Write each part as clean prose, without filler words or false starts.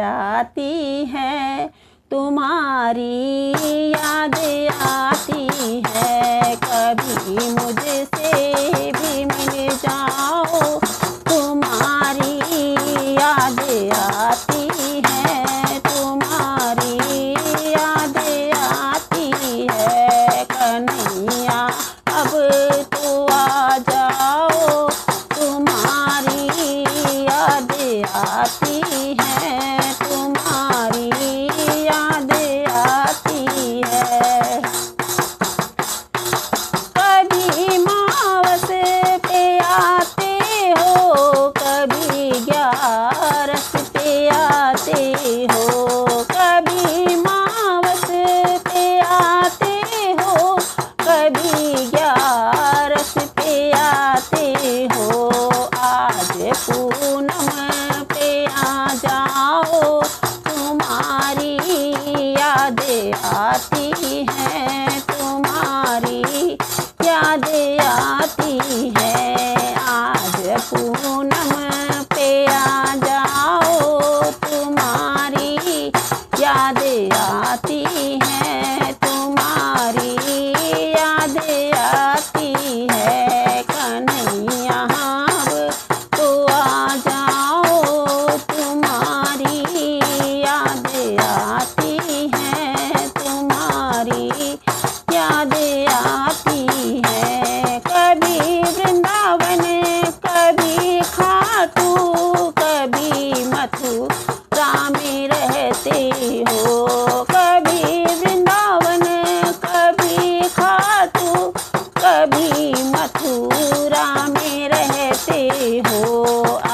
आती है, तुम्हारी याद आती है। कभी मुझसे भी मिल जाओ, तुम्हारी याद आती है, तुम्हारी याद आती है। कन्हैया अब तो आ जाओ, तुम्हारी याद आती है, तुम्हारी याद आती है। कभी मावस पे आते हो, कभी 11 पे आते हो। कभी मावस पे आते हो, कभी 11 पे आते हो। आज पूनम पे आ जाओ, तुम्हारी याद आती है, तुम्हारी याद आती है। आज पूनम पे आ जाओ, तुम्हारी याद आती है, तुम्हारी याद आती है। कन्हैया अब तो आ जाओ, तुम्हारी याद आती है, तुम्हारी याद आती है। कभी वृंदावन, कभी खाटू, कभी मथुरा में रहते हो। कभी वृंदावन, कभी खाटू, कभी मथुरा में रहते हो।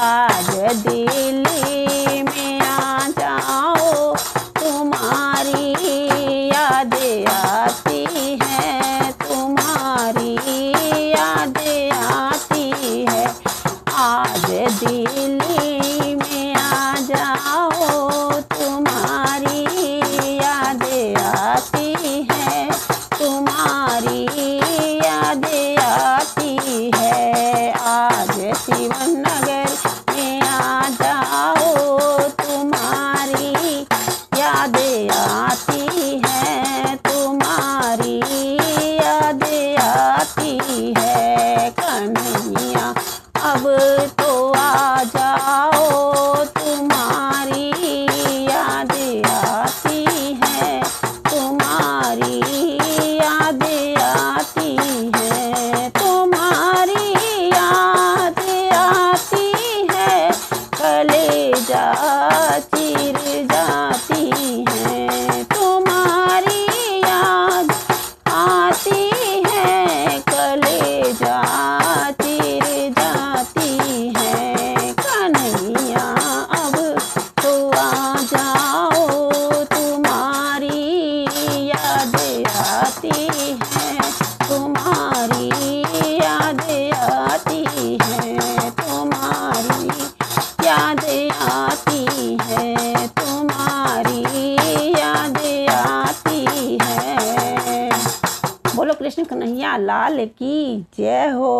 आज दिल्ली में आ जाओ, तुम्हारी याद आती है, तुम्हारी याद आती है। आज दिल्ली में आ जाओ, तुम्हारी याद आती है, तुम्हारी याद आती है। आज शिवनगर में आ जाओ, तुम्हारी याद आती है, तुम्हारी याद आती है। कन्हैया अब तो आ जाओ, तुम्हारी याद आती है, तुम्हारी याद आती है, तुम्हारी याद आती है। कलेजा चीर जाती है, तुम्हारी याद आती है, कलेजा चीर जाती है। कन्हैया अब तो आ जाओ, तुम्हारी याद आती है, तुम्हारी याद आती है, तुम्हारी याद आती है, तुम्हारी याद आती है। बोलो कृष्ण कन्हैया लाल की जय हो।